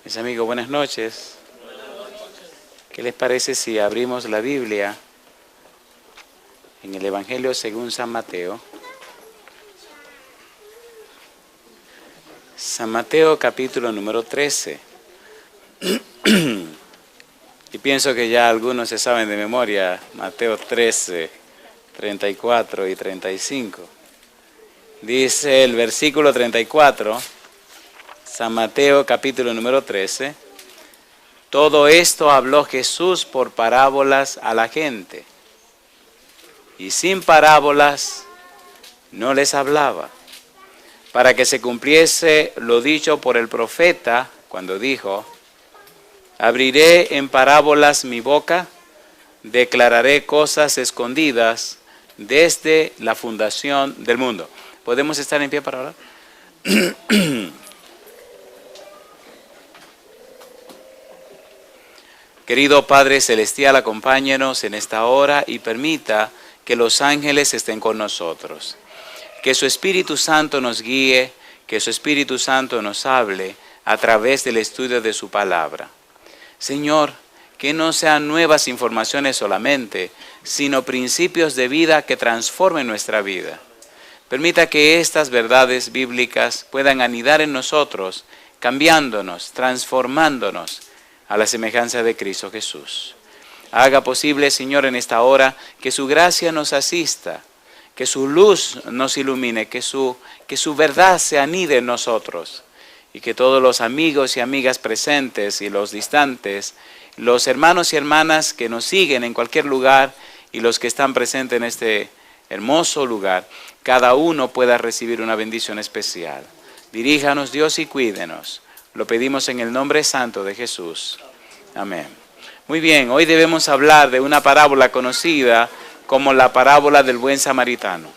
Mis amigos, buenas noches. ¿Qué les parece si abrimos la Biblia en el Evangelio según San Mateo? San Mateo capítulo número 13. Y pienso que ya algunos se saben de memoria Mateo 13, 34 y 35. Dice el versículo 34, San Mateo capítulo número 13, todo esto habló Jesús por parábolas a la gente, y sin parábolas no les hablaba, para que se cumpliese lo dicho por el profeta cuando dijo: abriré en parábolas mi boca, declararé cosas escondidas desde la fundación del mundo. ¿Podemos estar en pie para orar? Querido Padre Celestial, acompáñenos en esta hora y permita que los ángeles estén con nosotros. Que su Espíritu Santo nos guíe, que su Espíritu Santo nos hable a través del estudio de su palabra. Señor, que no sean nuevas informaciones solamente, sino principios de vida que transformen nuestra vida. Permita que estas verdades bíblicas puedan anidar en nosotros, cambiándonos, transformándonos a la semejanza de Cristo Jesús. Haga posible, Señor, en esta hora que su gracia nos asista, que su luz nos ilumine, que su verdad se anide en nosotros, y que todos los amigos y amigas presentes y los distantes, los hermanos y hermanas que nos siguen en cualquier lugar y los que están presentes en este hermoso lugar, cada uno pueda recibir una bendición especial. Diríjanos, Dios, y cuídenos. Lo pedimos en el nombre santo de Jesús. Amén. Muy bien, hoy debemos hablar de una parábola conocida como la parábola del buen samaritano.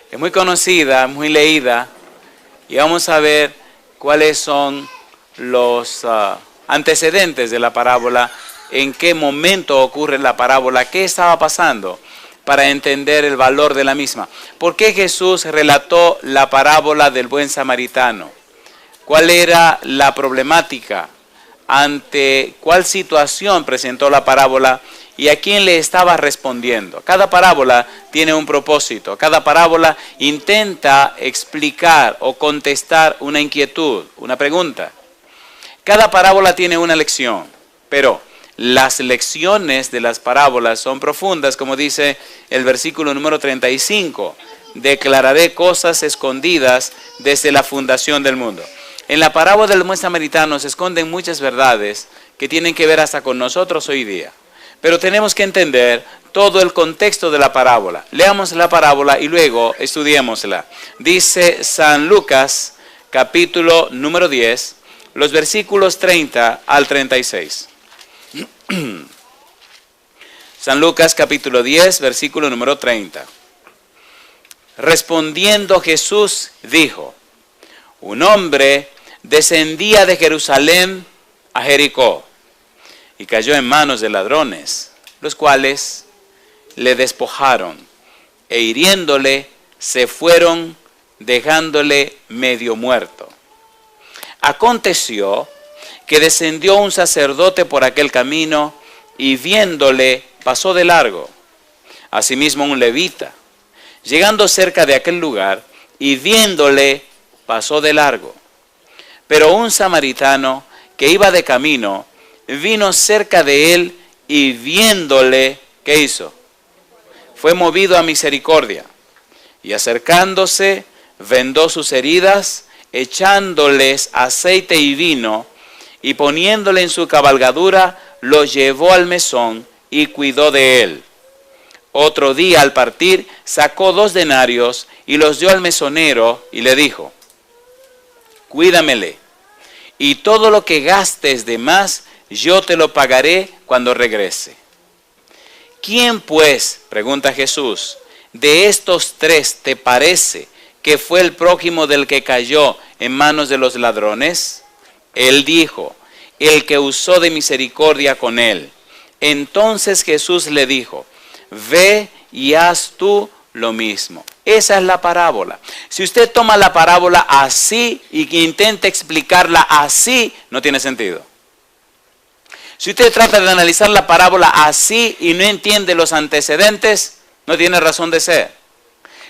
Es muy conocida, muy leída, y vamos a ver cuáles son los antecedentes de la parábola, en qué momento ocurre la parábola, qué estaba pasando, para entender el valor de la misma. ¿Por qué Jesús relató la parábola del buen samaritano? ¿Cuál era la problemática? ¿Ante cuál situación presentó la parábola? ¿Y a quién le estaba respondiendo? Cada parábola tiene un propósito. Cada parábola intenta explicar o contestar una inquietud, una pregunta. Cada parábola tiene una lección, pero las lecciones de las parábolas son profundas, como dice el versículo número 35. Declararé cosas escondidas desde la fundación del mundo. En la parábola del buen samaritano se esconden muchas verdades que tienen que ver hasta con nosotros hoy día. Pero tenemos que entender todo el contexto de la parábola. Leamos la parábola y luego estudiémosla. Dice San Lucas, capítulo número 10, los versículos 30 al 36. San Lucas, capítulo 10, versículo número 30. Respondiendo Jesús dijo: un hombre descendía de Jerusalén a Jericó y cayó en manos de ladrones, los cuales le despojaron e hiriéndole se fueron, dejándole medio muerto. Aconteció que descendió un sacerdote por aquel camino y viéndole pasó de largo. Asimismo un levita, llegando cerca de aquel lugar y viéndole pasó de largo. Pero un samaritano que iba de camino vino cerca de él y viéndole, ¿qué hizo? Fue movido a misericordia y acercándose vendó sus heridas, echándoles aceite y vino y poniéndole en su cabalgadura lo llevó al mesón y cuidó de él. Otro día al partir sacó 2 denarios y los dio al mesonero y le dijo: cuídamele, y todo lo que gastes de más, yo te lo pagaré cuando regrese. ¿Quién pues, pregunta Jesús, de estos 3 te parece que fue el prójimo del que cayó en manos de los ladrones? Él dijo: el que usó de misericordia con él. Entonces Jesús le dijo: ve y haz tú lo mismo. Esa es la parábola. Si usted toma la parábola así y que intenta explicarla así, no tiene sentido. Si usted trata de analizar la parábola así y no entiende los antecedentes, no tiene razón de ser.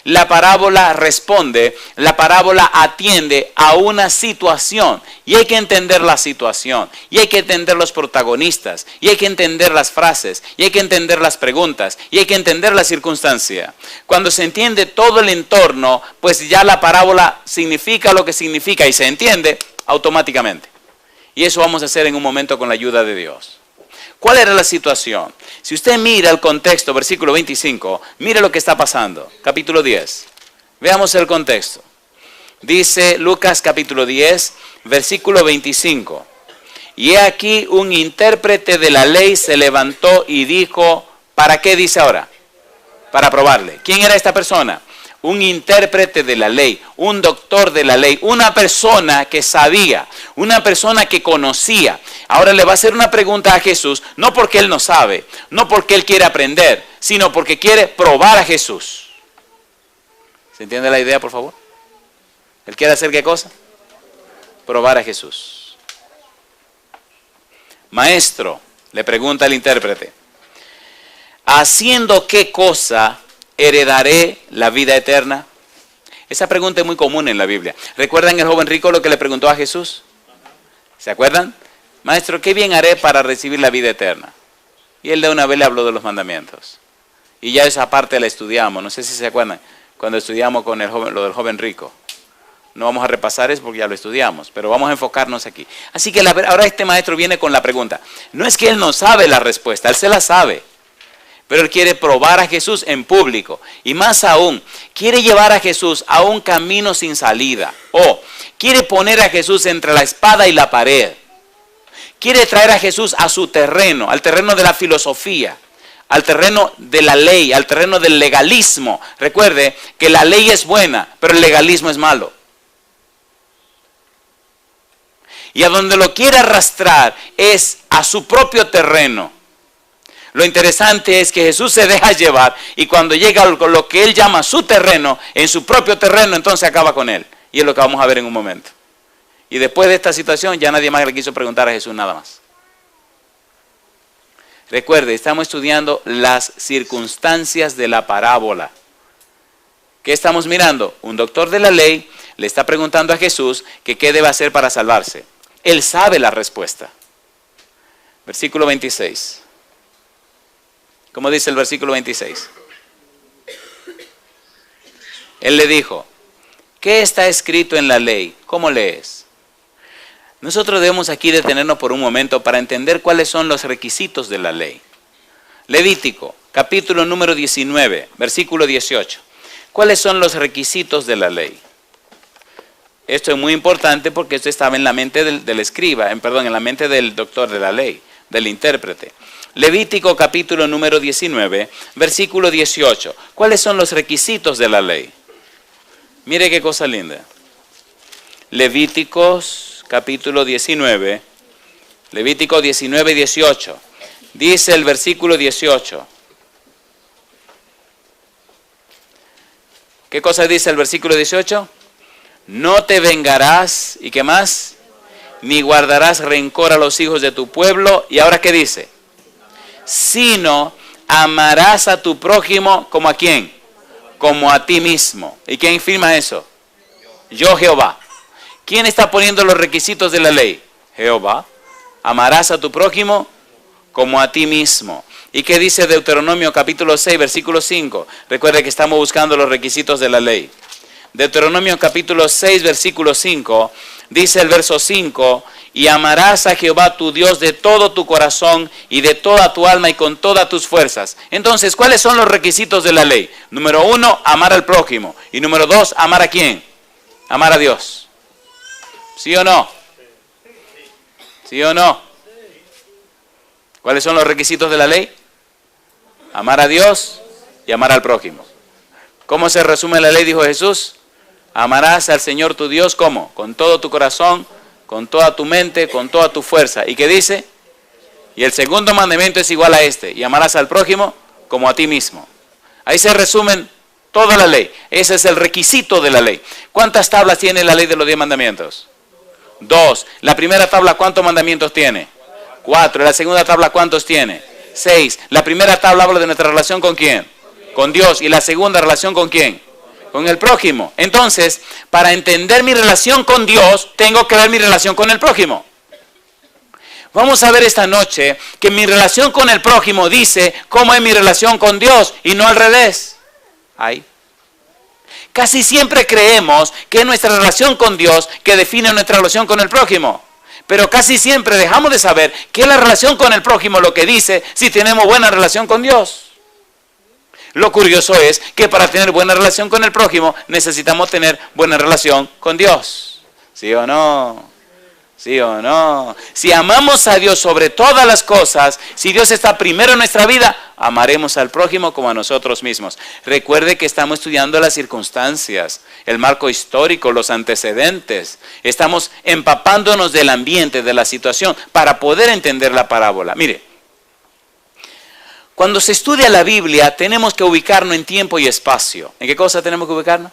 La parábola responde, la parábola atiende a una situación y hay que entender la situación y hay que entender los protagonistas y hay que entender las frases y hay que entender las preguntas y hay que entender la circunstancia. Cuando se entiende todo el entorno, pues ya la parábola significa lo que significa y se entiende automáticamente. Y eso vamos a hacer en un momento con la ayuda de Dios. ¿Cuál era la situación? Si usted mira el contexto, versículo 25, mire lo que está pasando. Capítulo 10. Veamos el contexto. Dice Lucas capítulo 10, versículo 25. Y he aquí un intérprete de la ley se levantó y dijo, ¿para qué dice ahora? Para probarle. ¿Quién era esta persona? Un intérprete de la ley, un doctor de la ley, una persona que sabía, una persona que conocía. Ahora le va a hacer una pregunta a Jesús, no porque él no sabe, no porque él quiere aprender, sino porque quiere probar a Jesús. ¿Se entiende la idea, por favor? ¿Él quiere hacer qué cosa? Probar a Jesús. Maestro, le pregunta el intérprete, ¿haciendo qué cosa heredaré la vida eterna? Esa pregunta es muy común en la Biblia. ¿Recuerdan el joven rico lo que le preguntó a Jesús? ¿Se acuerdan? Maestro, ¿qué bien haré para recibir la vida eterna? Y él de una vez le habló de los mandamientos. Y ya esa parte la estudiamos. No sé si se acuerdan cuando estudiamos con lo del joven rico. No vamos a repasar eso porque ya lo estudiamos, pero vamos a enfocarnos aquí. Así que ahora este maestro viene con la pregunta. No es que él no sabe la respuesta, él se la sabe. Pero él quiere probar a Jesús en público. Y más aún, quiere llevar a Jesús a un camino sin salida. O quiere poner a Jesús entre la espada y la pared. Quiere traer a Jesús a su terreno, al terreno de la filosofía, al terreno de la ley, al terreno del legalismo. Recuerde que la ley es buena, pero el legalismo es malo. Y a donde lo quiere arrastrar es a su propio terreno. Lo interesante es que Jesús se deja llevar y cuando llega a lo que él llama su terreno, en su propio terreno, entonces acaba con él. Y es lo que vamos a ver en un momento. Y después de esta situación ya nadie más le quiso preguntar a Jesús nada más. Recuerde, estamos estudiando las circunstancias de la parábola. ¿Qué estamos mirando? Un doctor de la ley le está preguntando a Jesús que qué debe hacer para salvarse. Él sabe la respuesta. Versículo 26. ¿Cómo dice el versículo 26? Él le dijo, ¿qué está escrito en la ley? ¿Cómo lees? Nosotros debemos aquí detenernos por un momento para entender cuáles son los requisitos de la ley. Levítico, capítulo número 19, versículo 18. ¿Cuáles son los requisitos de la ley? Esto es muy importante porque esto estaba en la mente del escriba, en la mente del doctor de la ley, del intérprete. Levítico capítulo número 19, versículo 18. ¿Cuáles son los requisitos de la ley? Mire qué cosa linda. Levíticos capítulo 19, Levítico 19, 18. Dice el versículo 18. ¿Qué cosa dice el versículo 18? No te vengarás, ¿y qué más? Ni guardarás rencor a los hijos de tu pueblo. ¿Y ahora qué dice? Sino amarás a tu prójimo como a quién, como a ti mismo. ¿Y quién firma eso? Yo, Jehová. ¿Quién está poniendo los requisitos de la ley? Jehová. Amarás a tu prójimo como a ti mismo. ¿Y qué dice Deuteronomio capítulo 6, versículo 5? Recuerde que estamos buscando los requisitos de la ley. Deuteronomio capítulo 6, versículo 5, dice el verso 5, y amarás a Jehová tu Dios de todo tu corazón y de toda tu alma y con todas tus fuerzas. Entonces, ¿cuáles son los requisitos de la ley? Número 1, amar al prójimo. Y número 2, ¿amar a quién? Amar a Dios. ¿Sí o no? ¿Sí o no? ¿Cuáles son los requisitos de la ley? Amar a Dios y amar al prójimo. ¿Cómo se resume la ley? Dijo Jesús. Amarás al Señor tu Dios, ¿cómo? Con todo tu corazón, con toda tu mente, con toda tu fuerza. ¿Y qué dice? Y el segundo mandamiento es igual a este. Y amarás al prójimo como a ti mismo. Ahí se resumen Toda la ley. Ese es el requisito de la ley. ¿Cuántas tablas tiene la ley de los 10 mandamientos? 2. La primera tabla, ¿cuántos mandamientos tiene? 4. La segunda tabla, ¿cuántos tiene? 6. La primera tabla habla de nuestra relación ¿con quién? Con Dios. ¿Y la segunda relación con quién? Con el prójimo. Entonces, para entender mi relación con Dios, tengo que ver mi relación con el prójimo. Vamos a ver esta noche que mi relación con el prójimo dice cómo es mi relación con Dios y no al revés. Ahí. Casi siempre creemos que es nuestra relación con Dios que define nuestra relación con el prójimo. Pero casi siempre dejamos de saber que es la relación con el prójimo lo que dice si tenemos buena relación con Dios. Lo curioso es que para tener buena relación con el prójimo necesitamos tener buena relación con Dios. ¿Sí o no? ¿Sí o no? Si amamos a Dios sobre todas las cosas, si Dios está primero en nuestra vida, amaremos al prójimo como a nosotros mismos. Recuerde que estamos estudiando las circunstancias, el marco histórico, los antecedentes. Estamos empapándonos del ambiente, de la situación, para poder entender la parábola. Mire, cuando se estudia la Biblia, tenemos que ubicarnos en tiempo y espacio. ¿En qué cosa tenemos que ubicarnos?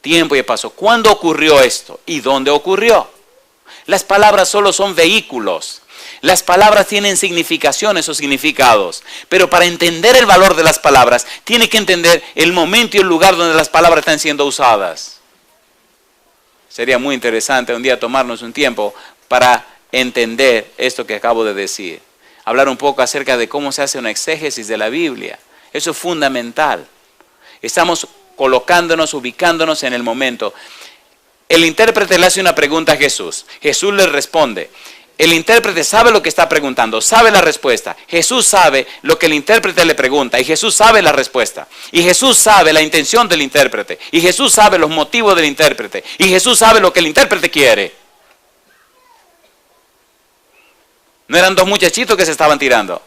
Tiempo y espacio. ¿Cuándo ocurrió esto? ¿Y dónde ocurrió? Las palabras solo son vehículos. Las palabras tienen significaciones o significados. Pero para entender el valor de las palabras, tiene que entender el momento y el lugar donde las palabras están siendo usadas. Sería muy interesante un día tomarnos un tiempo para entender esto que acabo de decir. Hablar un poco acerca de cómo se hace una exégesis de la Biblia. Eso es fundamental. Estamos colocándonos, ubicándonos en el momento. El intérprete le hace una pregunta a Jesús. Jesús le responde. El intérprete sabe lo que está preguntando, sabe la respuesta. Jesús sabe lo que el intérprete le pregunta y Jesús sabe la respuesta. Y Jesús sabe la intención del intérprete. Y Jesús sabe los motivos del intérprete. Y Jesús sabe lo que el intérprete quiere. No eran dos muchachitos que se estaban tirando.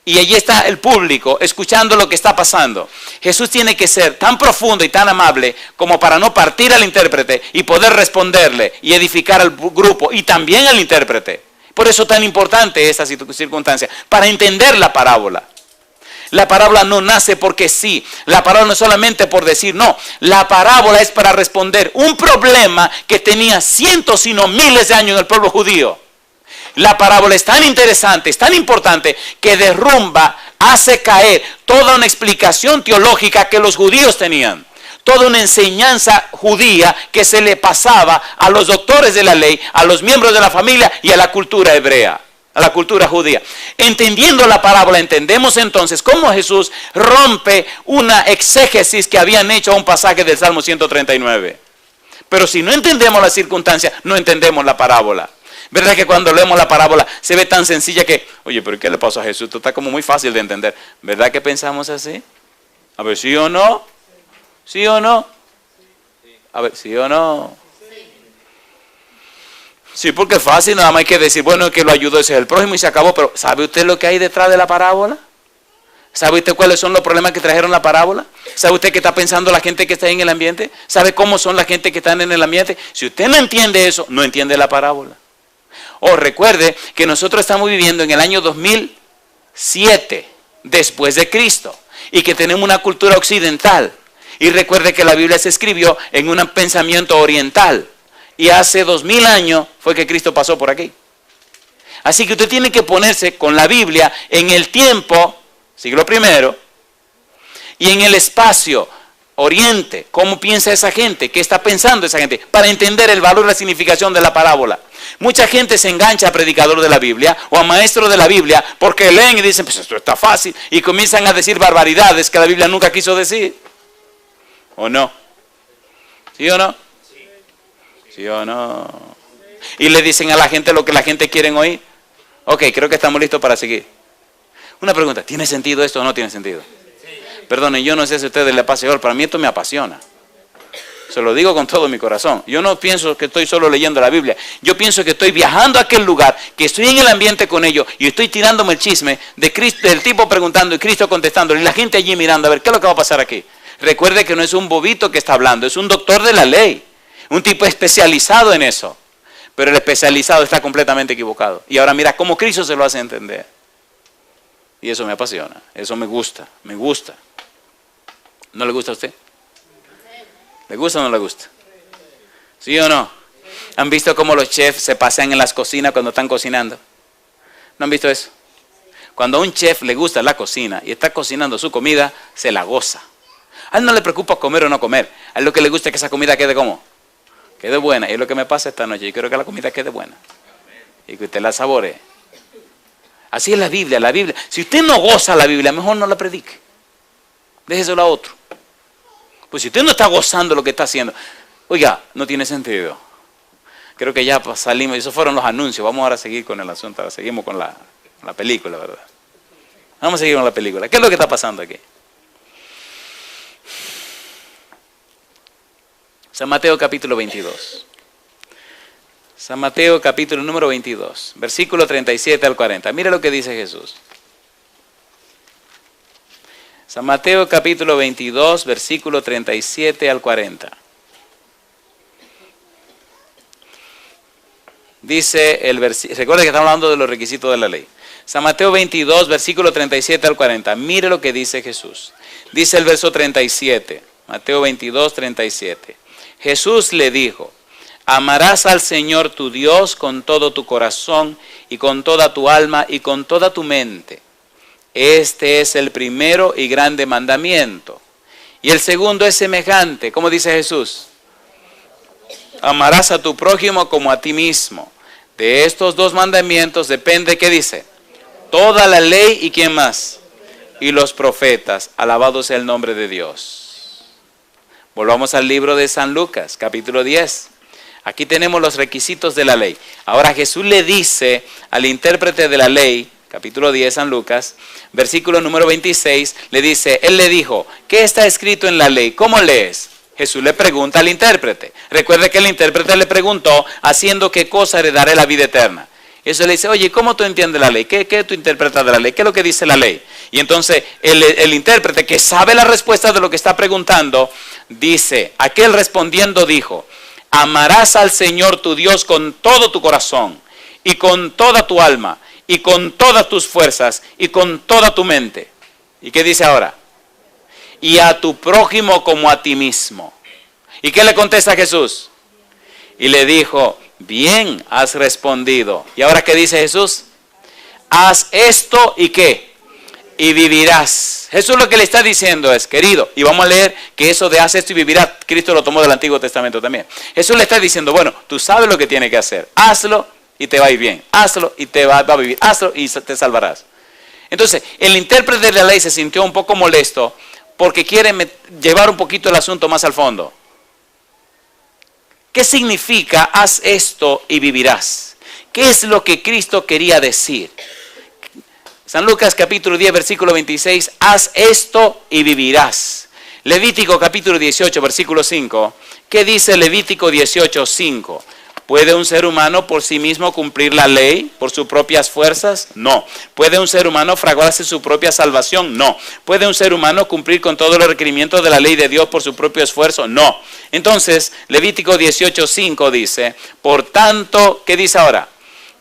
Y allí está el público escuchando lo que está pasando. Jesús tiene que ser tan profundo y tan amable como para no partir al intérprete y poder responderle y edificar al grupo y también al intérprete. Por eso es tan importante esta circunstancia, para entender la parábola. La parábola no nace porque sí. La parábola no es solamente por decir no. La parábola es para responder un problema que tenía cientos y no miles de años en el pueblo judío. La parábola es tan interesante, es tan importante, que derrumba, hace caer toda una explicación teológica que los judíos tenían. Toda una enseñanza judía que se le pasaba a los doctores de la ley, a los miembros de la familia y a la cultura hebrea, a la cultura judía. Entendiendo la parábola, entendemos entonces cómo Jesús rompe una exégesis que habían hecho a un pasaje del Salmo 139. Pero si no entendemos la circunstancia, no entendemos la parábola. ¿Verdad que cuando leemos la parábola se ve tan sencilla que, oye, pero ¿qué le pasó a Jesús? Esto está como muy fácil de entender. ¿Verdad que pensamos así? A ver, ¿sí o no? ¿Sí o no? A ver, ¿sí o no? Sí, porque es fácil, nada más hay que decir, bueno, el que lo ayudó ese es el prójimo y se acabó. Pero ¿sabe usted lo que hay detrás de la parábola? ¿Sabe usted cuáles son los problemas que trajeron la parábola? ¿Sabe usted qué está pensando la gente que está en el ambiente? ¿Sabe cómo son la gente que están en el ambiente? Si usted no entiende eso, no entiende la parábola. O recuerde que nosotros estamos viviendo en el año 2007 después de Cristo y que tenemos una cultura occidental. Y recuerde que la Biblia se escribió en un pensamiento oriental y hace 2000 años fue que Cristo pasó por aquí. Así que usted tiene que ponerse con la Biblia en el tiempo, siglo I, y en el espacio, Oriente. ¿Cómo piensa esa gente? ¿Qué está pensando esa gente? Para entender el valor y la significación de la parábola. Mucha gente se engancha a predicador de la Biblia o a maestro de la Biblia porque leen y dicen, pues esto está fácil, y comienzan a decir barbaridades que la Biblia nunca quiso decir. ¿O no? ¿Sí o no? ¿Sí o no? Y le dicen a la gente lo que la gente quiere oír. Ok, creo que estamos listos para seguir. Una pregunta, ¿tiene sentido esto o no tiene sentido? Perdonen, yo no sé si a ustedes les pasa igual, para mí esto me apasiona. Se lo digo con todo mi corazón. Yo no pienso que estoy solo leyendo la Biblia. Yo pienso que estoy viajando a aquel lugar, que estoy en el ambiente con ellos y estoy tirándome el chisme de Cristo, del tipo preguntando y Cristo contestando y la gente allí mirando a ver qué es lo que va a pasar aquí. Recuerde que no es un bobito que está hablando, es un doctor de la ley, un tipo especializado en eso. Pero el especializado está completamente equivocado. Y ahora mira cómo Cristo se lo hace entender. Y eso me apasiona, eso me gusta. ¿No le gusta a usted? ¿Le gusta o no le gusta? ¿Sí o no? ¿Han visto cómo los chefs se pasean en las cocinas cuando están cocinando? ¿No han visto eso? Cuando a un chef le gusta la cocina y está cocinando su comida, se la goza. A él no le preocupa comer o no comer. A él lo que le gusta es que esa comida quede como, quede buena. Y es lo que me pasa esta noche. Yo quiero que la comida quede buena. Y que usted la saboree. Así es la Biblia. Si usted no goza la Biblia, mejor no la predique. Déjeselo a otro. Pues si usted no está gozando lo que está haciendo, oiga, no tiene sentido. Creo que ya salimos, esos fueron los anuncios. Vamos ahora a seguir con el asunto. Ahora seguimos con la película, ¿verdad? Vamos a seguir con la película. ¿Qué es lo que está pasando aquí? San Mateo capítulo 22. San Mateo capítulo número 22, versículo 37 al 40. Mire lo que dice Jesús. San Mateo capítulo 22, versículo 37 al 40. Dice el versículo, recuerda que estamos hablando de los requisitos de la ley. San Mateo 22, versículo 37 al 40. Mire lo que dice Jesús. Dice el verso 37, Mateo 22, 37. Jesús le dijo: amarás al Señor tu Dios con todo tu corazón y con toda tu alma y con toda tu mente. Este es el primero y grande mandamiento. Y el segundo es semejante. ¿Cómo dice Jesús? Amarás a tu prójimo como a ti mismo. De estos dos mandamientos depende, ¿qué dice? Toda la ley y ¿quién más? Y los profetas. Alabado sea el nombre de Dios. Volvamos al libro de San Lucas, capítulo 10. Aquí tenemos los requisitos de la ley. Ahora Jesús le dice al intérprete de la ley, capítulo 10, San Lucas, versículo número 26, le dice, él le dijo, ¿qué está escrito en la ley? ¿Cómo lees? Jesús le pregunta al intérprete. Recuerde que el intérprete le preguntó, ¿haciendo qué cosa heredaré la vida eterna? Y eso le dice, oye, ¿cómo tú entiendes la ley? ¿Qué tú interpretas de la ley? ¿Qué es lo que dice la ley? Y entonces el intérprete, que sabe la respuesta de lo que está preguntando, dice, aquel respondiendo dijo, amarás al Señor tu Dios con todo tu corazón y con toda tu alma y con todas tus fuerzas y con toda tu mente. ¿Y qué dice ahora? Y a tu prójimo como a ti mismo. ¿Y qué le contesta Jesús? Y le dijo, bien has respondido. ¿Y ahora qué dice Jesús? Haz esto y ¿qué? Y vivirás. Jesús lo que le está diciendo es, querido, y vamos a leer que eso de haz esto y vivirás, Cristo lo tomó del Antiguo Testamento también. Jesús le está diciendo, bueno, tú sabes lo que tienes que hacer. Hazlo y te va a ir bien. Hazlo y te va a vivir. Hazlo y te salvarás. Entonces, el intérprete de la ley se sintió un poco molesto porque quiere llevar un poquito el asunto más al fondo. ¿Qué significa haz esto y vivirás? ¿Qué es lo que Cristo quería decir? San Lucas capítulo 10 versículo 26, haz esto y vivirás. Levítico capítulo 18 versículo 5, ¿qué dice Levítico 18, 5? ¿Puede un ser humano por sí mismo cumplir la ley por sus propias fuerzas? No. ¿Puede un ser humano fraguarse su propia salvación? No. ¿Puede un ser humano cumplir con todos los requerimientos de la ley de Dios por su propio esfuerzo? No. Entonces, Levítico 18, 5 dice, por tanto, ¿qué dice ahora?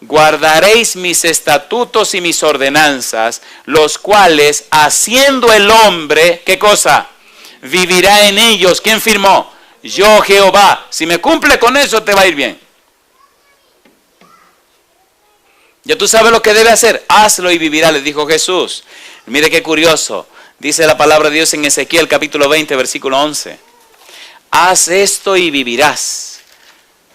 Guardaréis mis estatutos y mis ordenanzas, los cuales, haciendo el hombre, ¿qué cosa? Vivirá en ellos. ¿Quién firmó? Yo, Jehová. Si me cumple con eso, te va a ir bien. Ya tú sabes lo que debe hacer. Hazlo y vivirá, le dijo Jesús. Mire qué curioso. Dice la palabra de Dios en Ezequiel capítulo 20, versículo 11. Haz esto y vivirás.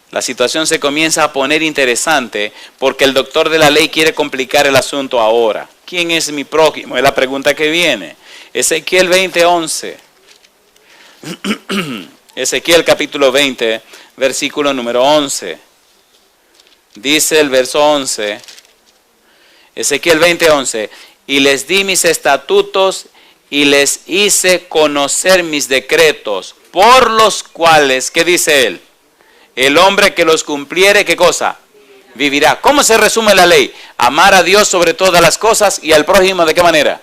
La situación se comienza a poner interesante porque el doctor de la ley quiere complicar el asunto ahora. ¿Quién es mi prójimo? Es la pregunta que viene. Ezequiel 20, 11. Ezequiel capítulo 20, versículo número 11. Dice el verso 11. Ezequiel 20, 11. Y les di mis estatutos y les hice conocer mis decretos, por los cuales, ¿qué dice él? El hombre que los cumpliere, ¿qué cosa? Vivirá. ¿Cómo se resume la ley? Amar a Dios sobre todas las cosas y al prójimo, ¿de qué manera?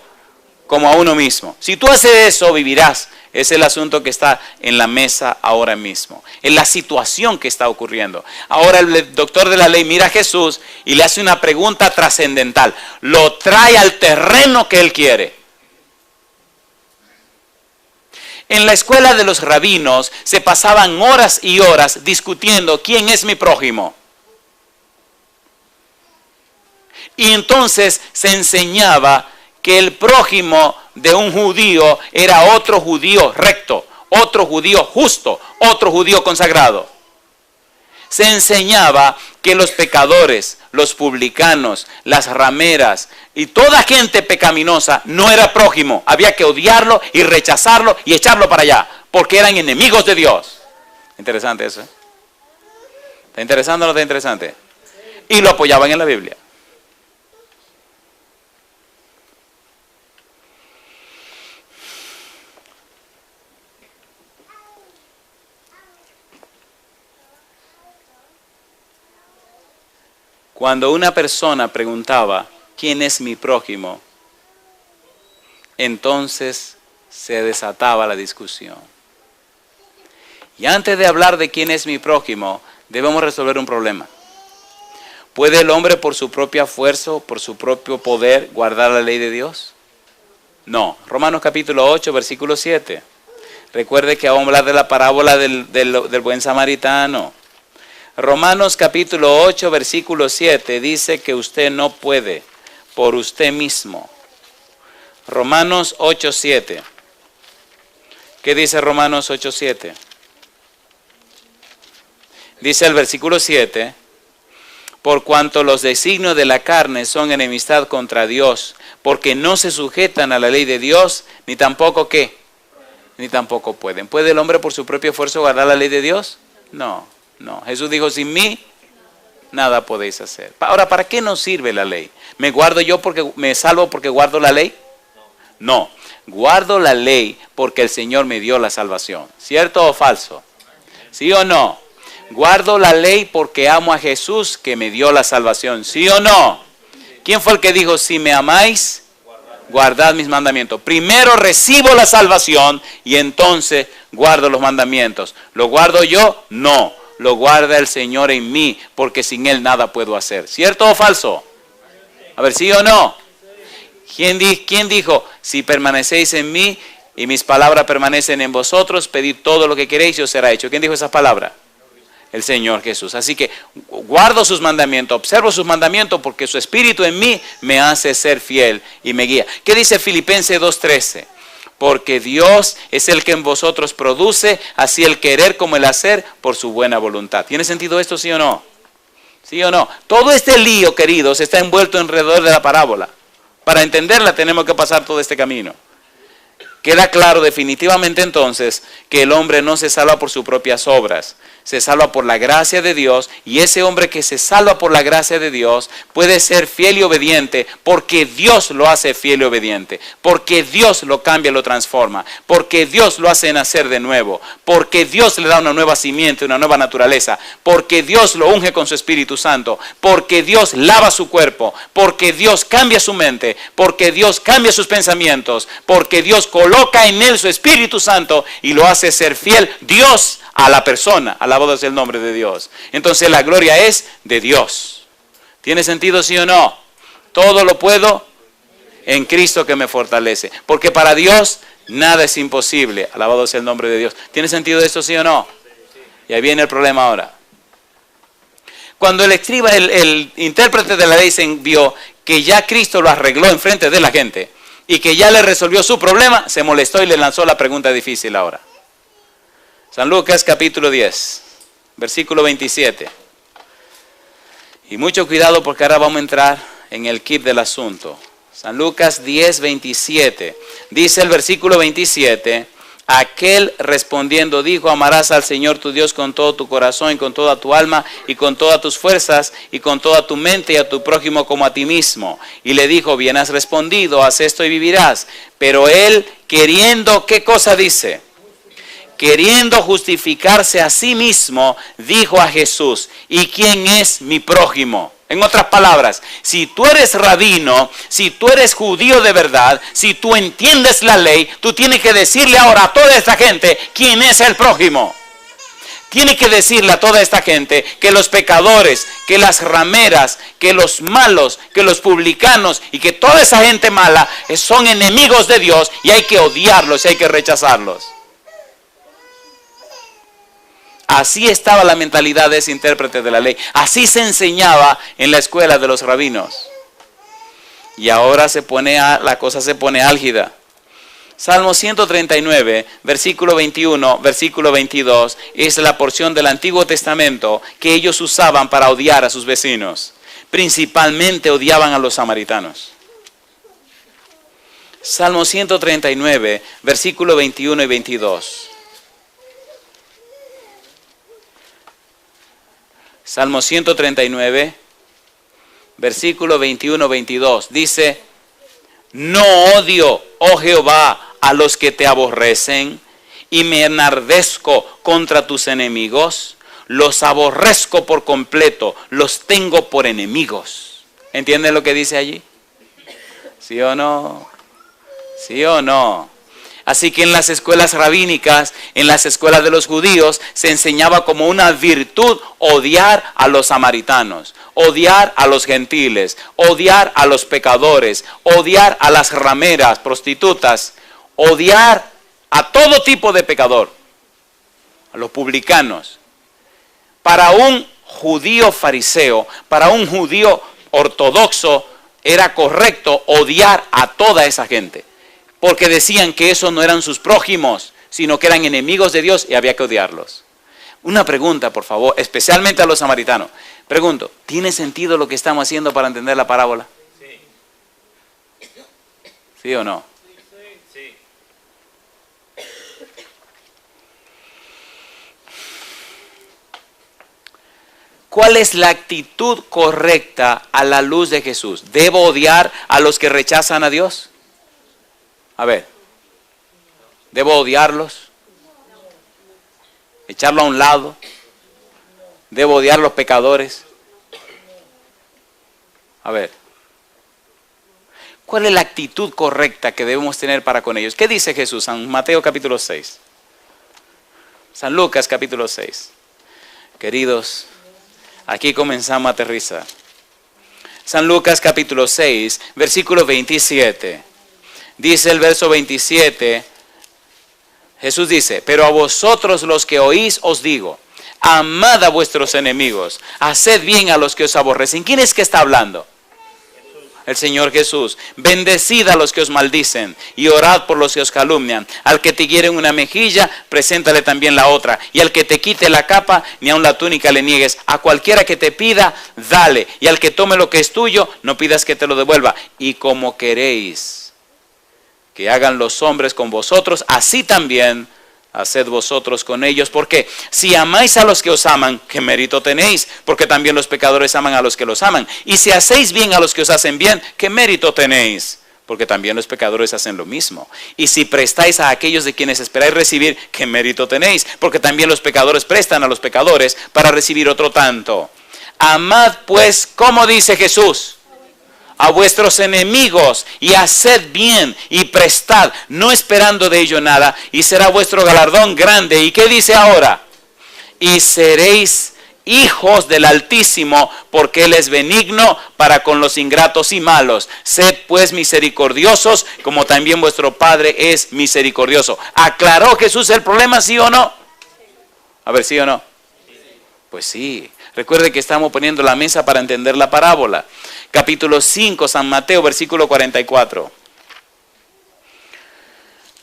Como a uno mismo. Si tú haces eso, vivirás. Es el asunto que está en la mesa ahora mismo. Es la situación que está ocurriendo. Ahora el doctor de la ley mira a Jesús y le hace una pregunta trascendental. Lo trae al terreno que él quiere. En la escuela de los rabinos se pasaban horas y horas discutiendo quién es mi prójimo. Y entonces se enseñaba que el prójimo de un judío era otro judío recto, otro judío justo, otro judío consagrado. Se enseñaba que los pecadores, los publicanos, las rameras y toda gente pecaminosa no era prójimo. Había que odiarlo y rechazarlo y echarlo para allá, porque eran enemigos de Dios. Interesante eso, ¿eh? ¿Está interesante o no está interesante? Y lo apoyaban en la Biblia. Cuando una persona preguntaba, ¿quién es mi prójimo?, entonces se desataba la discusión. Y antes de hablar de quién es mi prójimo, debemos resolver un problema. ¿Puede el hombre por su propia fuerza, por su propio poder, guardar la ley de Dios? No. Romanos capítulo 8, versículo 7. Recuerde que vamos a hablar de la parábola del buen samaritano. Romanos capítulo 8, versículo 7 dice que usted no puede por usted mismo. Romanos 8, 7. ¿Qué dice Romanos 8, 7? Dice el versículo 7, por cuanto los designios de la carne son enemistad contra Dios, porque no se sujetan a la ley de Dios, ni tampoco ¿qué? Ni tampoco pueden. ¿Puede el hombre por su propio esfuerzo guardar la ley de Dios? No. No, Jesús dijo, sin mí nada podéis hacer. Ahora, ¿para qué nos sirve la ley? ¿Me guardo yo porque me salvo porque guardo la ley? No, guardo la ley porque el Señor me dio la salvación. ¿Cierto o falso? ¿Sí o no? Guardo la ley porque amo a Jesús que me dio la salvación. ¿Sí o no? ¿Quién fue el que dijo, si me amáis, guardad mis mandamientos? Primero recibo la salvación y entonces guardo los mandamientos. ¿Lo guardo yo? No. Lo guarda el Señor en mí, porque sin Él nada puedo hacer. ¿Cierto o falso? A ver, ¿sí o no? ¿Quién dijo, si permanecéis en mí y mis palabras permanecen en vosotros, pedid todo lo que queréis y os será hecho? ¿Quién dijo esa palabra? El Señor Jesús. Así que guardo sus mandamientos, observo sus mandamientos, porque su Espíritu en mí me hace ser fiel y me guía. ¿Qué dice Filipenses 2:13? Porque Dios es el que en vosotros produce, así el querer como el hacer, por su buena voluntad. ¿Tiene sentido esto, sí o no? ¿Sí o no? Todo este lío, queridos, está envuelto alrededor de la parábola. Para entenderla tenemos que pasar todo este camino. Queda claro definitivamente entonces que el hombre no se salva por sus propias obras, se salva por la gracia de Dios, y ese hombre que se salva por la gracia de Dios puede ser fiel y obediente porque Dios lo hace fiel y obediente, porque Dios lo cambia, lo transforma, porque Dios lo hace nacer de nuevo, porque Dios le da una nueva simiente, una nueva naturaleza, porque Dios lo unge con su Espíritu Santo, porque Dios lava su cuerpo, porque Dios cambia su mente, porque Dios cambia sus pensamientos, porque Dios coloca en él su Espíritu Santo y lo hace ser fiel Dios a la persona. Alabado sea el nombre de Dios. Entonces la gloria es de Dios. ¿Tiene sentido, sí o no? Todo lo puedo en Cristo que me fortalece. Porque para Dios nada es imposible. Alabado sea el nombre de Dios. ¿Tiene sentido esto, sí o no? Y ahí viene el problema ahora. Cuando el escriba, el intérprete de la ley se vio que ya Cristo lo arregló enfrente de la gente y que ya le resolvió su problema, se molestó y le lanzó la pregunta difícil ahora. San Lucas capítulo 10, versículo 27. Y mucho cuidado porque ahora vamos a entrar en el quid del asunto. San Lucas 10, 27. Dice el versículo 27, aquel respondiendo dijo, amarás al Señor tu Dios con todo tu corazón y con toda tu alma y con todas tus fuerzas y con toda tu mente y a tu prójimo como a ti mismo. Y le dijo, bien has respondido, haz esto y vivirás. Pero él queriendo, ¿qué cosa dice? Queriendo justificarse a sí mismo, dijo a Jesús, ¿y quién es mi prójimo? En otras palabras, si tú eres rabino, si tú eres judío de verdad, si tú entiendes la ley, tú tienes que decirle ahora a toda esta gente quién es el prójimo. Tiene que decirle a toda esta gente que los pecadores, que las rameras, que los malos, que los publicanos y que toda esa gente mala son enemigos de Dios y hay que odiarlos y hay que rechazarlos. Así estaba la mentalidad de ese intérprete de la ley. Así se enseñaba en la escuela de los rabinos. Y ahora la cosa se pone álgida. Salmo 139, versículo 21, versículo 22, es la porción del Antiguo Testamento que ellos usaban para odiar a sus vecinos. Principalmente odiaban a los samaritanos. Salmo 139, versículo 21 y 22. Salmo 139, versículo 21-22, dice: no odio, oh Jehová, a los que te aborrecen, y me enardezco contra tus enemigos. Los aborrezco por completo, los tengo por enemigos. ¿Entienden lo que dice allí? ¿Sí o no? ¿Sí o no? Así que en las escuelas rabínicas, en las escuelas de los judíos, se enseñaba como una virtud odiar a los samaritanos, odiar a los gentiles, odiar a los pecadores, odiar a las rameras, prostitutas, odiar a todo tipo de pecador, a los publicanos. Para un judío fariseo, para un judío ortodoxo, era correcto odiar a toda esa gente. Porque decían que esos no eran sus prójimos, sino que eran enemigos de Dios y había que odiarlos. Una pregunta, por favor, especialmente a los samaritanos. Pregunto, ¿tiene sentido lo que estamos haciendo para entender la parábola? Sí. ¿Sí o no? Sí. ¿Cuál es la actitud correcta a la luz de Jesús? ¿Debo odiar a los que rechazan a Dios? A ver, ¿debo odiarlos? ¿Echarlo a un lado? ¿Debo odiar a los pecadores? A ver, ¿cuál es la actitud correcta que debemos tener para con ellos? ¿Qué dice Jesús? San Mateo capítulo 6. San Lucas capítulo 6. Queridos, aquí comenzamos a aterrizar. San Lucas capítulo 6, versículo 27. Dice el verso 27, Jesús dice: pero a vosotros los que oís os digo, amad a vuestros enemigos, haced bien a los que os aborrecen. ¿Quién es que está hablando? El Señor Jesús. Bendecid a los que os maldicen y orad por los que os calumnian. Al que te hieren una mejilla, preséntale también la otra. Y al que te quite la capa, ni aun la túnica le niegues. A cualquiera que te pida, dale. Y al que tome lo que es tuyo, no pidas que te lo devuelva. Y como queréis que hagan los hombres con vosotros, así también haced vosotros con ellos. Porque si amáis a los que os aman, ¿qué mérito tenéis? Porque también los pecadores aman a los que los aman. Y si hacéis bien a los que os hacen bien, ¿qué mérito tenéis? Porque también los pecadores hacen lo mismo. Y si prestáis a aquellos de quienes esperáis recibir, ¿qué mérito tenéis? Porque también los pecadores prestan a los pecadores para recibir otro tanto. Amad pues, como dice Jesús, a vuestros enemigos, y haced bien y prestad, no esperando de ello nada, y será vuestro galardón grande. ¿Y qué dice ahora? Y seréis hijos del Altísimo, porque Él es benigno para con los ingratos y malos. Sed pues misericordiosos, como también vuestro Padre es misericordioso. ¿Aclaró Jesús el problema, sí o no? A ver, ¿sí o no? Pues sí. Recuerde que estamos poniendo la mesa para entender la parábola. Capítulo 5, San Mateo, versículo 44.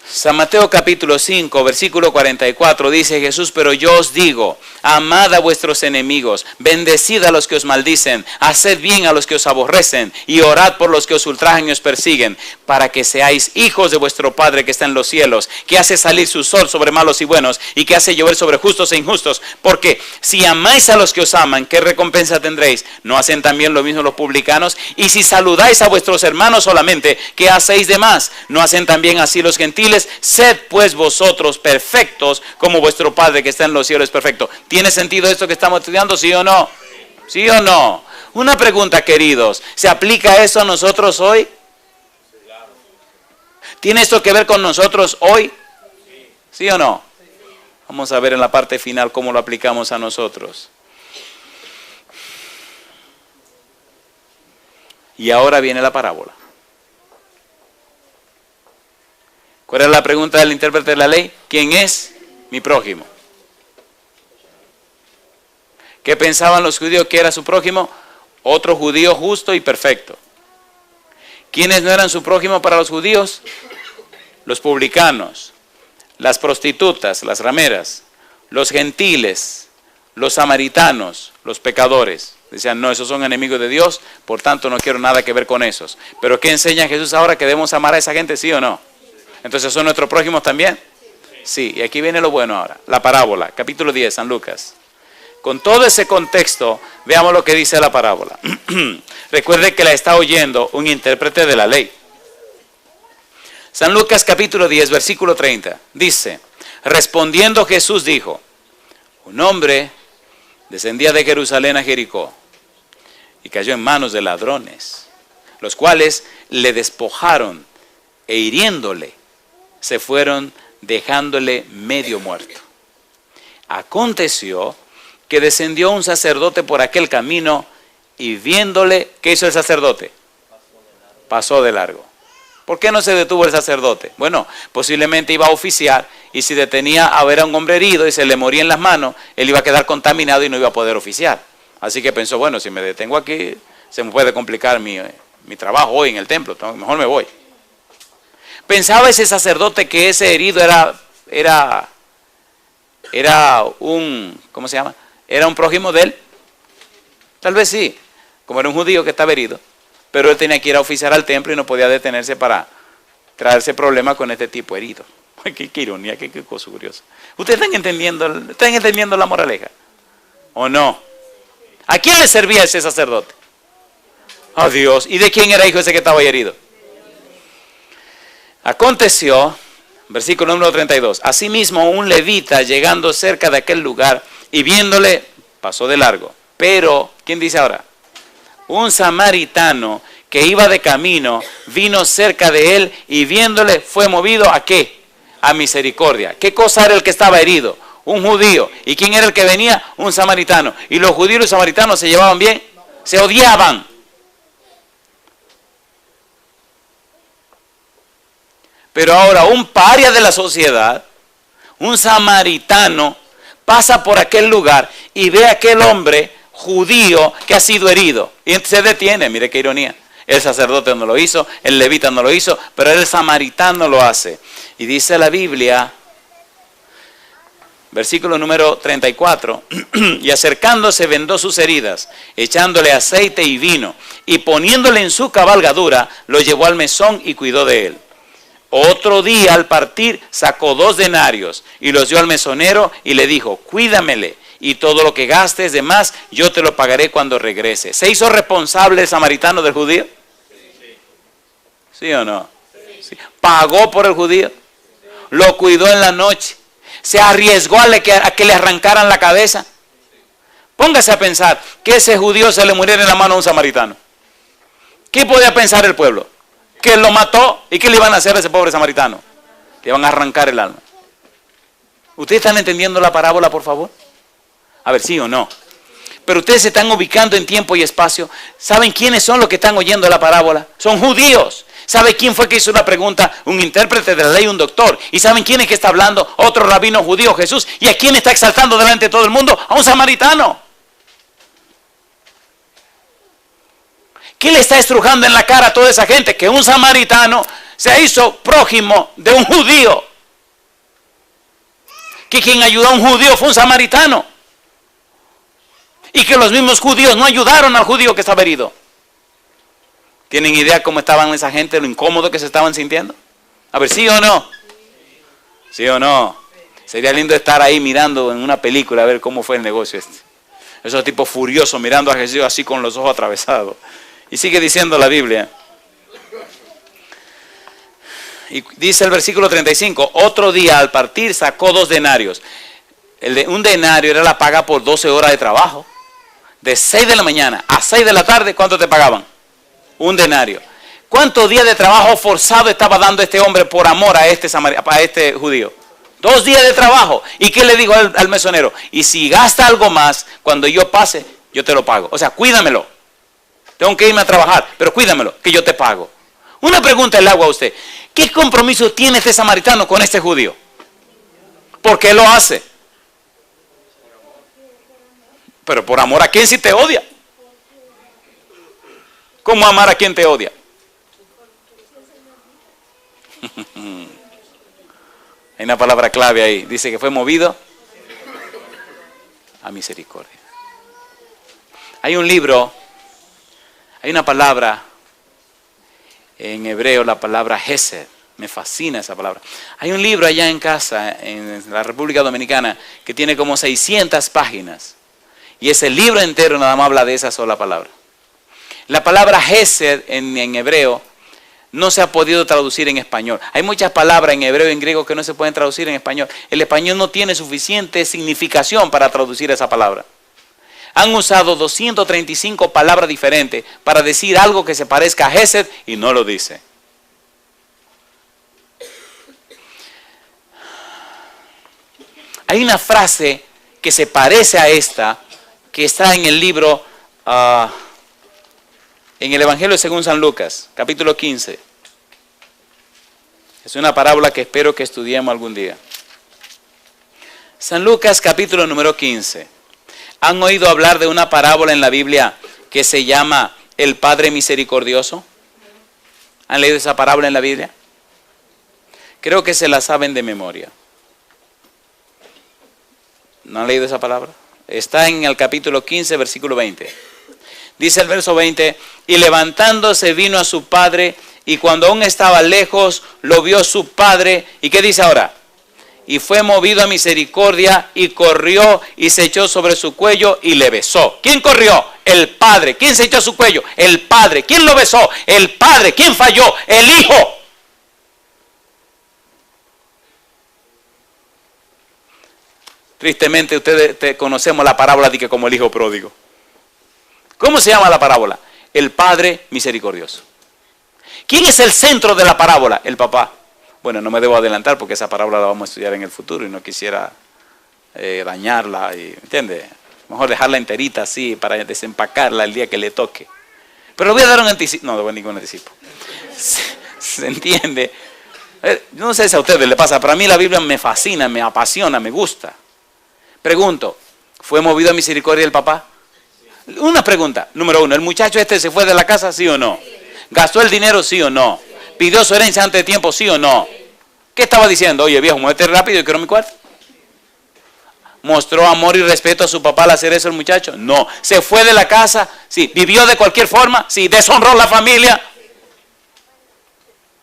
San Mateo capítulo 5, versículo 44, dice Jesús: pero yo os digo, amad a vuestros enemigos, bendecid a los que os maldicen, haced bien a los que os aborrecen, y orad por los que os ultrajan y os persiguen, para que seáis hijos de vuestro Padre que está en los cielos, que hace salir su sol sobre malos y buenos, y que hace llover sobre justos e injustos. Porque si amáis a los que os aman, ¿qué recompensa tendréis? ¿No hacen también lo mismo los publicanos? Y si saludáis a vuestros hermanos solamente, ¿qué hacéis de más? ¿No hacen también así los gentiles? Sed pues vosotros perfectos, como vuestro Padre que está en los cielos es perfecto. ¿Tiene sentido esto que estamos estudiando, sí o no? ¿Sí o no? Una pregunta, queridos, ¿se aplica eso a nosotros hoy? ¿Tiene esto que ver con nosotros hoy? ¿Sí o no? Vamos a ver en la parte final cómo lo aplicamos a nosotros. Y ahora viene la parábola. ¿Cuál es la pregunta del intérprete de la ley? ¿Quién es mi prójimo? ¿Qué pensaban los judíos que era su prójimo? Otro judío justo y perfecto. ¿Quiénes no eran su prójimo para los judíos? Los publicanos, las prostitutas, las rameras, los gentiles, los samaritanos, los pecadores. Decían, no, esos son enemigos de Dios, por tanto no quiero nada que ver con esos. Pero ¿qué enseña Jesús ahora? ¿Que debemos amar a esa gente, sí o no? Entonces, ¿son nuestros prójimos también? Sí, y aquí viene lo bueno ahora. La parábola, capítulo 10, San Lucas. Con todo ese contexto, veamos lo que dice la parábola. Recuerde que la está oyendo un intérprete de la ley. San Lucas capítulo 10, versículo 30. Dice, respondiendo Jesús dijo, un hombre descendía de Jerusalén a Jericó y cayó en manos de ladrones, los cuales le despojaron e hiriéndole, se fueron dejándole medio muerto. Aconteció que descendió un sacerdote por aquel camino y viéndole, ¿qué hizo el sacerdote? Pasó de largo. ¿Por qué no se detuvo el sacerdote? Bueno, posiblemente iba a oficiar y si detenía a ver a un hombre herido y se le moría en las manos, él iba a quedar contaminado y no iba a poder oficiar. Así que pensó, bueno, si me detengo aquí, se me puede complicar mi trabajo hoy en el templo, mejor me voy. ¿Pensaba ese sacerdote que ese herido era un, ¿cómo se llama? ¿Era un prójimo de él? Tal vez sí, como era un judío que estaba herido, pero él tenía que ir a oficiar al templo y no podía detenerse para traerse problemas con este tipo herido. Ay, qué ironía, qué cosa curiosa. ¿Ustedes están entendiendo la moraleja? ¿O no? ¿A quién le servía ese sacerdote? A Dios. ¿Y de quién era hijo ese que estaba ahí herido? Aconteció, versículo número 32, asimismo un levita llegando cerca de aquel lugar y viéndole, pasó de largo. Pero, ¿quién dice ahora? Un samaritano que iba de camino, vino cerca de él y viéndole fue movido ¿a qué? A misericordia. ¿Qué cosa era el que estaba herido? Un judío. ¿Y quién era el que venía? Un samaritano. ¿Y los judíos y los samaritanos se llevaban bien? Se odiaban. Pero ahora un paria de la sociedad, un samaritano, pasa por aquel lugar y ve a aquel hombre judío que ha sido herido. Y se detiene, mire qué ironía. El sacerdote no lo hizo, el levita no lo hizo, pero el samaritano lo hace. Y dice la Biblia, versículo número 34, y acercándose vendó sus heridas, echándole aceite y vino, y poniéndole en su cabalgadura, lo llevó al mesón y cuidó de él. Otro día al partir sacó 2 denarios y los dio al mesonero y le dijo, cuídamele y todo lo que gastes de más yo te lo pagaré cuando regrese. ¿Se hizo responsable el samaritano del judío? ¿Sí o no? Sí. ¿Pagó por el judío? ¿Lo cuidó en la noche? ¿Se arriesgó a que le arrancaran la cabeza? Póngase a pensar que ese judío se le muriera en la mano a un samaritano. ¿Qué podía pensar el pueblo? Que lo mató y ¿qué le iban a hacer a ese pobre samaritano? Le iban a arrancar el alma. ¿Ustedes están entendiendo la parábola, por favor? A ver, sí o no. Pero ustedes se están ubicando en tiempo y espacio. ¿Saben quiénes son los que están oyendo la parábola? Son judíos. ¿Sabe quién fue que hizo la pregunta? Un intérprete de la ley, un doctor. ¿Y saben quién es que está hablando? Otro rabino judío, Jesús. ¿Y a quién está exaltando delante de todo el mundo? A un samaritano. ¿Qué le está estrujando en la cara a toda esa gente? Que un samaritano se hizo prójimo de un judío. Que quien ayudó a un judío fue un samaritano. Y que los mismos judíos no ayudaron al judío que estaba herido. ¿Tienen idea cómo estaban esa gente, lo incómodo que se estaban sintiendo? A ver, ¿sí o no? ¿Sí o no? Sería lindo estar ahí mirando en una película a ver cómo fue el negocio este. Esos tipos furiosos mirando a Jesús así con los ojos atravesados. Y sigue diciendo la Biblia. Y dice el versículo 35, otro día al partir sacó 2 denarios. Un denario era la paga por 12 horas de trabajo. de 6 de la mañana a 6 de la tarde, ¿cuánto te pagaban? 1 denario. ¿Cuántos días de trabajo forzado estaba dando este hombre por amor a este judío? 2 días de trabajo. ¿Y qué le dijo al mesonero? Y si gasta algo más, cuando yo pase, yo te lo pago. O sea, cuídamelo. Tengo que irme a trabajar, pero cuídamelo, que yo te pago. Una pregunta le hago a usted. ¿Qué compromiso tiene este samaritano con este judío? ¿Por qué lo hace? Pero por amor a quien si te odia. ¿Cómo amar a quien te odia? Hay una palabra clave ahí. Dice que fue movido a misericordia. Hay un libro, hay una palabra en hebreo, la palabra Hesed. Me fascina esa palabra. Hay un libro allá en casa, en la República Dominicana, que tiene como 600 páginas. Y ese libro entero nada más habla de esa sola palabra. La palabra Hesed en hebreo no se ha podido traducir en español. Hay muchas palabras en hebreo y en griego que no se pueden traducir en español. El español no tiene suficiente significación para traducir esa palabra. Han usado 235 palabras diferentes para decir algo que se parezca a Hesed y no lo dice. Hay una frase que se parece a esta, que está en el libro, en el Evangelio según San Lucas, capítulo 15. Es una parábola que espero que estudiemos algún día. San Lucas, capítulo número 15. ¿Han oído hablar de una parábola en la Biblia que se llama el Padre Misericordioso? ¿Han leído esa parábola en la Biblia? Creo que se la saben de memoria. ¿No han leído esa palabra? Está en el capítulo 15, versículo 20. Dice el verso 20, y levantándose vino a su padre, y cuando aún estaba lejos, lo vio su padre. ¿Y qué dice ahora? Y fue movido a misericordia, y corrió, y se echó sobre su cuello, y le besó. ¿Quién corrió? El padre. ¿Quién se echó a su cuello? El padre. ¿Quién lo besó? El padre. ¿Quién falló? El hijo. Tristemente ustedes conocemos la parábola de que como el hijo pródigo. ¿Cómo se llama la parábola? El Padre Misericordioso. ¿Quién es el centro de la parábola? El papá. Bueno, no me debo adelantar porque esa parábola la vamos a estudiar en el futuro y no quisiera dañarla, ¿entiende? Mejor dejarla enterita así para desempacarla el día que le toque. Pero le voy a dar un anticipo. No, no voy a ningún anticipo. ¿Se entiende? No sé si a ustedes le pasa, pero a mí la Biblia me fascina, me apasiona, me gusta. Pregunto, ¿fue movido a misericordia el papá? Una pregunta, número 1, ¿el muchacho este se fue de la casa, sí o no? ¿Gastó el dinero, sí o no? ¿Pidió su herencia antes de tiempo, sí o no? ¿Qué estaba diciendo? Oye viejo, muévete rápido y quiero mi cuarto. ¿Mostró amor y respeto a su papá al hacer eso el muchacho? No. ¿Se fue de la casa? Sí. ¿Vivió de cualquier forma? Sí. ¿Deshonró la familia?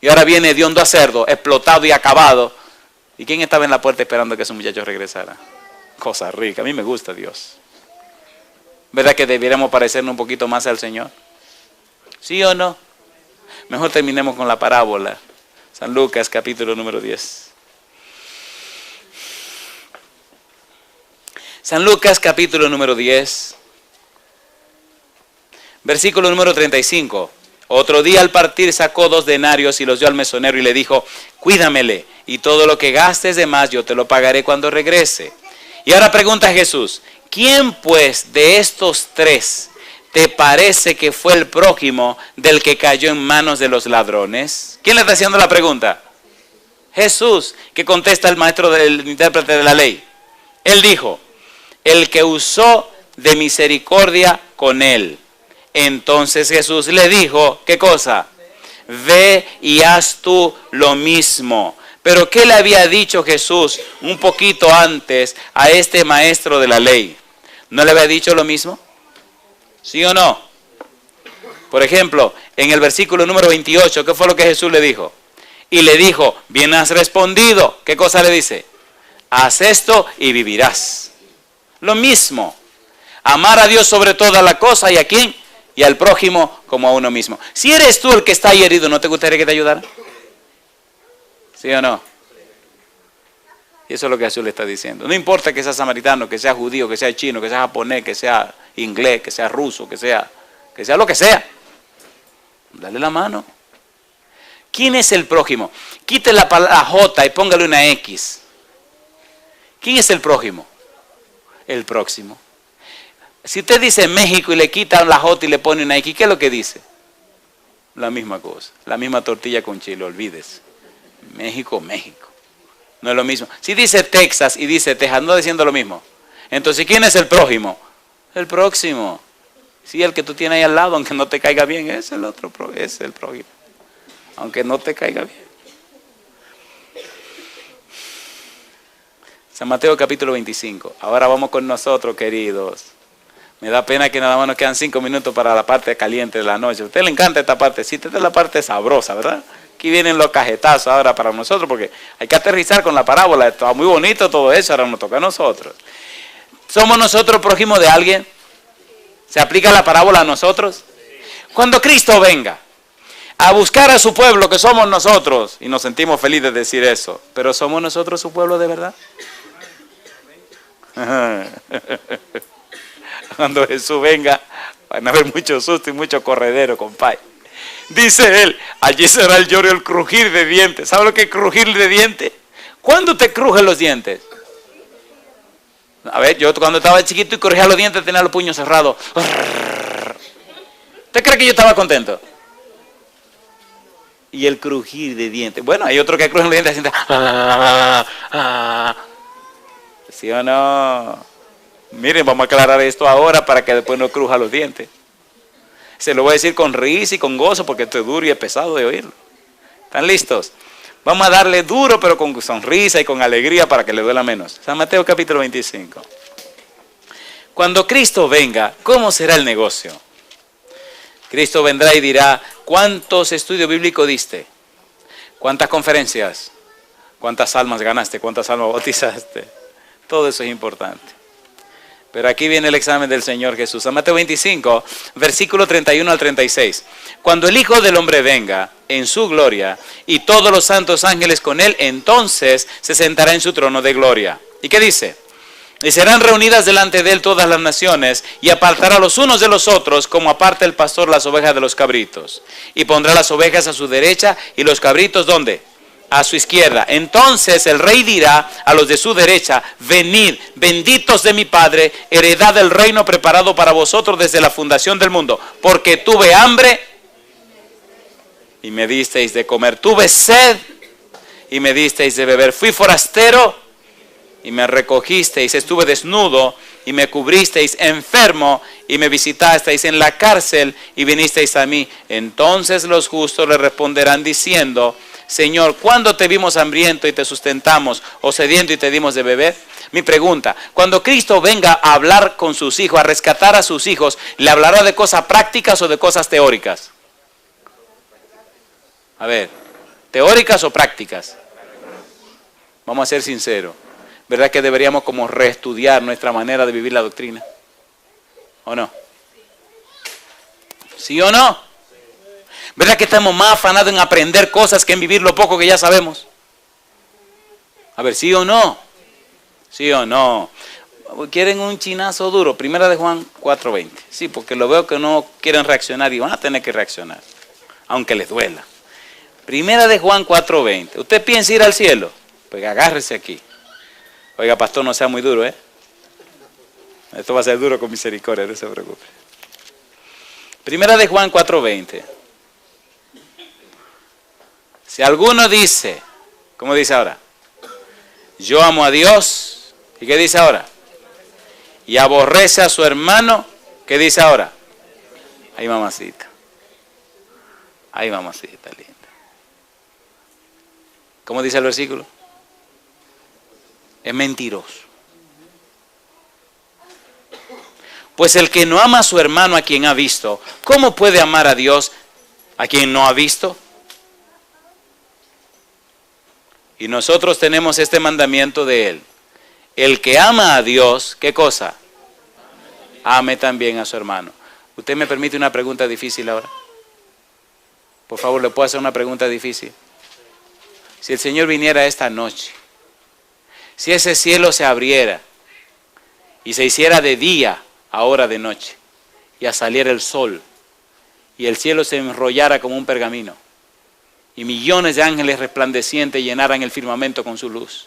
Y ahora viene de hondo a cerdo, explotado y acabado. ¿Y quién estaba en la puerta esperando que ese muchacho regresara? Cosa rica, a mí me gusta Dios. ¿Verdad que debiéramos parecernos un poquito más al Señor? ¿Sí o no? Mejor terminemos con la parábola. San Lucas, capítulo número 10. San Lucas, capítulo número 10. Versículo número 35. Otro día al partir sacó 2 denarios y los dio al mesonero y le dijo, cuídamele, y todo lo que gastes de más yo te lo pagaré cuando regrese. Y ahora pregunta Jesús, ¿quién pues de estos 3 te parece que fue el prójimo del que cayó en manos de los ladrones? ¿Quién le está haciendo la pregunta? Jesús, que contesta el maestro del intérprete de la ley. Él dijo, el que usó de misericordia con él. Entonces Jesús le dijo, ¿qué cosa? Ve y haz tú lo mismo. Pero ¿qué le había dicho Jesús un poquito antes a este maestro de la ley? ¿No le había dicho lo mismo? ¿Sí o no? Por ejemplo, en el versículo número 28, ¿qué fue lo que Jesús le dijo? Y le dijo, bien has respondido. ¿Qué cosa le dice? Haz esto y vivirás. Lo mismo. Amar a Dios sobre toda la cosa, ¿y a quién? Y al prójimo como a uno mismo. Si eres tú el que está ahí herido, ¿no te gustaría que te ayudara? ¿Sí o no? Y eso es lo que Jesús le está diciendo. No importa que sea samaritano, que sea judío, que sea chino, que sea japonés, que sea inglés, que sea ruso, que sea lo que sea. Dale la mano. ¿Quién es el prójimo? Quite la J y póngale una X. ¿Quién es el prójimo? El próximo. Si usted dice México y le quitan la J y le pone una X, ¿qué es lo que dice? La misma cosa. La misma tortilla con chile, olvídese. México, México. No es lo mismo. Si dice Texas y dice Texas, no diciendo lo mismo. Entonces, ¿quién es el prójimo? El próximo. Sí, el que tú tienes ahí al lado, aunque no te caiga bien, es el otro, es el prójimo. Aunque no te caiga bien. San Mateo capítulo 25. Ahora vamos con nosotros, queridos. Me da pena que nada más nos quedan 5 minutos para la parte caliente de la noche. A usted le encanta esta partecita, esta es la parte sabrosa, ¿verdad? Aquí vienen los cajetazos ahora para nosotros, porque hay que aterrizar con la parábola. Está muy bonito todo eso, ahora nos toca a nosotros. ¿Somos nosotros prójimos de alguien? ¿Se aplica la parábola a nosotros? Cuando Cristo venga a buscar a su pueblo, que somos nosotros, y nos sentimos felices de decir eso, pero ¿somos nosotros su pueblo de verdad? Cuando Jesús venga, van a haber mucho susto y mucho corredero, compadre. Dice él, allí será el lloro y el crujir de dientes. ¿Sabe lo que es crujir de dientes? ¿Cuándo te crujen los dientes? A ver, yo cuando estaba chiquito y crujía los dientes tenía los puños cerrados. ¿Usted cree que yo estaba contento? Y el crujir de dientes. Bueno, hay otro que crujen los dientes y ¿sí o no? Miren, vamos a aclarar esto ahora para que después no cruja los dientes. Se lo voy a decir con risa y con gozo porque esto es duro y es pesado de oírlo. ¿Están listos? Vamos a darle duro pero con sonrisa y con alegría para que le duela menos. San Mateo capítulo 25. Cuando Cristo venga, ¿cómo será el negocio? Cristo vendrá y dirá, ¿cuántos estudios bíblicos diste? ¿Cuántas conferencias? ¿Cuántas almas ganaste? ¿Cuántas almas bautizaste? Todo eso es importante. Pero aquí viene el examen del Señor Jesús. San Mateo 25, versículo 31 al 36. Cuando el Hijo del Hombre venga en su gloria y todos los santos ángeles con él, entonces se sentará en su trono de gloria. ¿Y qué dice? Y serán reunidas delante de él todas las naciones y apartará los unos de los otros como aparta el pastor las ovejas de los cabritos. Y pondrá las ovejas a su derecha y los cabritos ¿dónde? A su izquierda. Entonces el rey dirá a los de su derecha, venid, benditos de mi Padre, heredad del reino preparado para vosotros desde la fundación del mundo, porque tuve hambre y me disteis de comer, tuve sed y me disteis de beber, fui forastero y me recogisteis, estuve desnudo y me cubristeis, enfermo y me visitasteis, en la cárcel y vinisteis a mí. Entonces los justos le responderán diciendo, Señor, ¿cuándo te vimos hambriento y te sustentamos, o sediento y te dimos de beber? Mi pregunta, cuando Cristo venga a hablar con sus hijos, a rescatar a sus hijos, ¿le hablará de cosas prácticas o de cosas teóricas? A ver, ¿teóricas o prácticas? Vamos a ser sinceros. ¿Verdad que deberíamos como reestudiar nuestra manera de vivir la doctrina? ¿O no? ¿Sí o no? ¿Verdad que estamos más afanados en aprender cosas que en vivir lo poco que ya sabemos? A ver, ¿sí o no? ¿Sí o no? ¿Quieren un chinazo duro? Primera de Juan 4:20. Sí, porque lo veo que no quieren reaccionar y van a tener que reaccionar, aunque les duela. Primera de Juan 4:20. ¿Usted piensa ir al cielo? Pues agárrese aquí. Oiga, pastor, no sea muy duro, ¿eh? Esto va a ser duro con misericordia, no se preocupe. Primera de Juan 4:20. Si alguno dice, ¿cómo dice ahora? Yo amo a Dios. ¿Y qué dice ahora? Y aborrece a su hermano. ¿Qué dice ahora? Ay, mamacita. Ay, mamacita linda. ¿Cómo dice el versículo? Es mentiroso. Pues el que no ama a su hermano a quien ha visto, ¿cómo puede amar a Dios a quien no ha visto? Y nosotros tenemos este mandamiento de él. El que ama a Dios, ¿qué cosa? Ame también a su hermano. ¿Usted me permite una pregunta difícil ahora? Por favor, ¿le puedo hacer una pregunta difícil? Si el Señor viniera esta noche, si ese cielo se abriera y se hiciera de día ahora de noche, y a salir el sol, y el cielo se enrollara como un pergamino, y millones de ángeles resplandecientes llenaran el firmamento con su luz,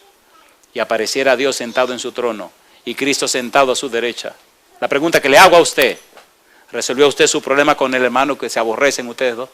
y apareciera Dios sentado en su trono, y Cristo sentado a su derecha. La pregunta que le hago a usted, ¿resolvió usted su problema con el hermano que se aborrecen ustedes dos?